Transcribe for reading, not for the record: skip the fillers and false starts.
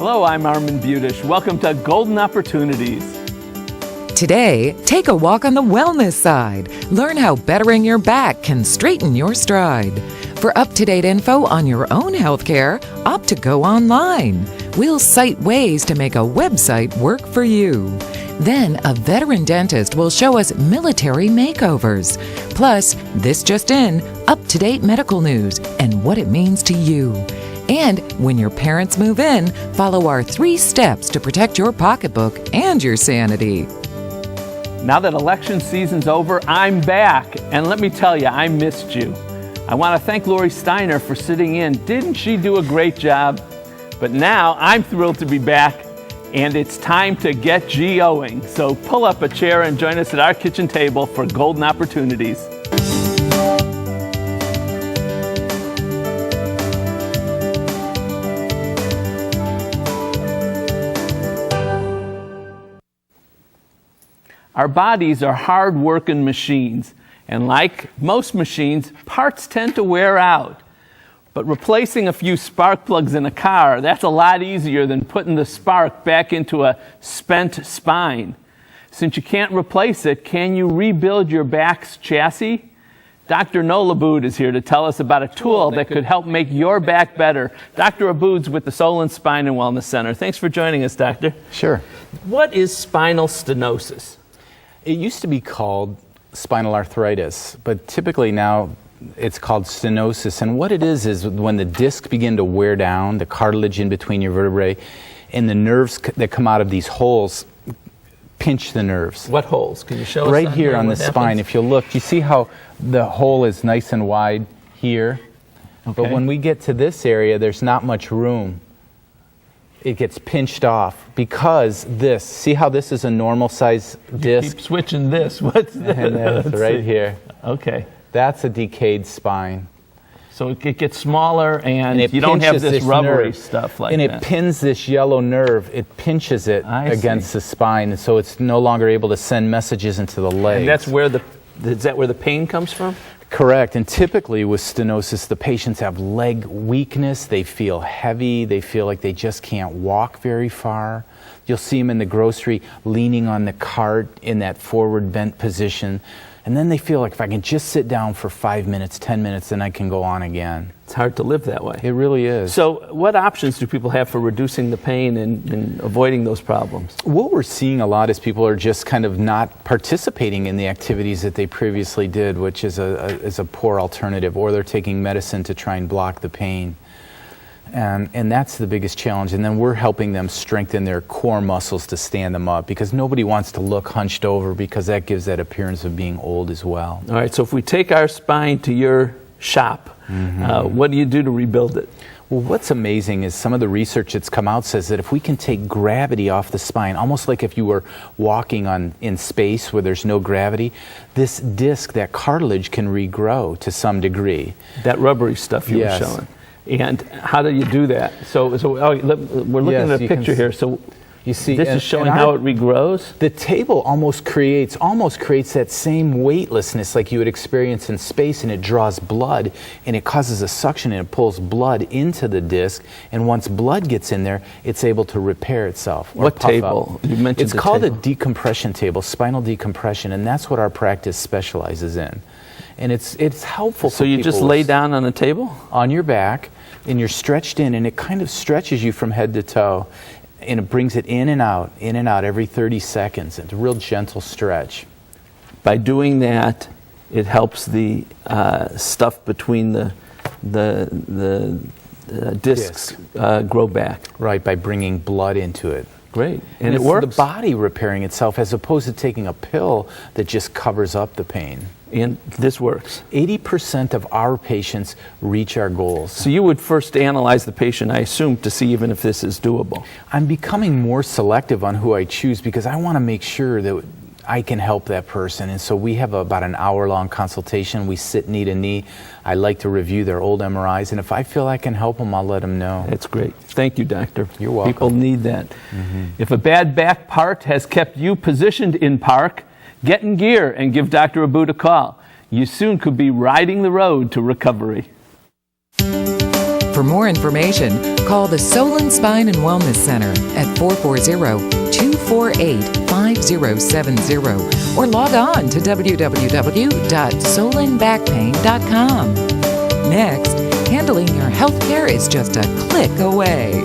Hello, I'm Armin Budish. Welcome to Golden Opportunities. Today, take a walk on the wellness side. Learn how bettering your back can straighten your stride. For up-to-date info on your own healthcare, opt to go online. We'll cite ways to make a website work for you. Then, a veteran dentist will show us military makeovers. Plus, this just in, up-to-date medical news and what it means to you. And when your parents move in, follow our 3 steps to protect your pocketbook and your sanity. Now that election season's over, I'm back. And let me tell you, I missed you. I want to thank Lori Steiner for sitting in. Didn't she do a great job? But now I'm thrilled to be back, and it's time to get GOing. So pull up a chair and join us at our kitchen table for Golden Opportunities. Our bodies are hard-working machines, and like most machines, parts tend to wear out. But replacing a few spark plugs in a car, that's a lot easier than putting the spark back into a spent spine. Since you can't replace it, can you rebuild your back's chassis? Dr. Noel Aboud is here to tell us about a tool that could help make your back better. Dr. Aboud's with the Solon Spine and Wellness Center. Thanks for joining us, Doctor. Sure. What is spinal stenosis? It used to be called spinal arthritis, but typically now it's called stenosis. And what it is when the discs begin to wear down, the cartilage in between your vertebrae, and the nerves that come out of these holes pinch the nerves. What holes? Can you show us? Right here on the spine, if you look, you see how the hole is nice and wide here? Okay. But when we get to this area, there's not much room. It gets pinched off because this, see how this is a normal size disc? You keep switching this. What's this? And that's right here. Okay. That's a decayed spine. So it gets smaller and it you don't have pinches this rubbery nerve. stuff like and that. And it pins this yellow nerve, it pinches it against the spine, and so it's no longer able to send messages into the legs. And that's where is that where the pain comes from? Correct. And typically with stenosis, the patients have leg weakness, they feel heavy, they feel like they just can't walk very far. You'll see them in the grocery leaning on the cart in that forward bent position. And then they feel like if I can just sit down for 5 minutes, 10 minutes, then I can go on again. It's hard to live that way. It really is. So what options do people have for reducing the pain and avoiding those problems? What we're seeing a lot is people are just kind of not participating in the activities that they previously did, which is a poor alternative, or they're taking medicine to try and block the pain. And that's the biggest challenge. And then we're helping them strengthen their core muscles to stand them up, because nobody wants to look hunched over, because that gives that appearance of being old as well. All right, so if we take our spine to your shop, what do you do to rebuild it? Well, what's amazing is some of the research that's come out says that if we can take gravity off the spine, almost like if you were walking in space where there's no gravity, this disc, that cartilage, can regrow to some degree. That rubbery stuff you were showing. And how do you do that? So we're looking at a picture here. So you see, this is showing how it regrows. The table almost creates that same weightlessness like you would experience in space, and it draws blood, and it causes a suction, and it pulls blood into the disc. And once blood gets in there, it's able to repair itself. What table? You mentioned it's called a decompression table, spinal decompression, and that's what our practice specializes in. And it's helpful for people. So you just lay down on a table? On your back, and you're stretched in, and it kind of stretches you from head to toe, and it brings it in and out every 30 seconds. It's a real gentle stretch. By doing that, it helps the stuff between the discs grow back. Right, by bringing blood into it. Great. And it works. The body repairing itself, as opposed to taking a pill that just covers up the pain. And this works. 80% of our patients reach our goals. So you would first analyze the patient, I assume, to see even if this is doable. I'm becoming more selective on who I choose, because I want to make sure that I can help that person. And so we have about an hour-long consultation. We sit knee to knee. I like to review their old MRIs, and if I feel I can help them, I'll let them know. That's great. Thank you, doctor. You're welcome. People need that. If a bad back part has kept you positioned in park, get in gear and give Dr. Aboud a call. You soon could be riding the road to recovery. For For more information, call the Solon Spine and Wellness Center at 440-248-5070 or log on to www.solonbackpain.com. Next, handling your health care is just a click away.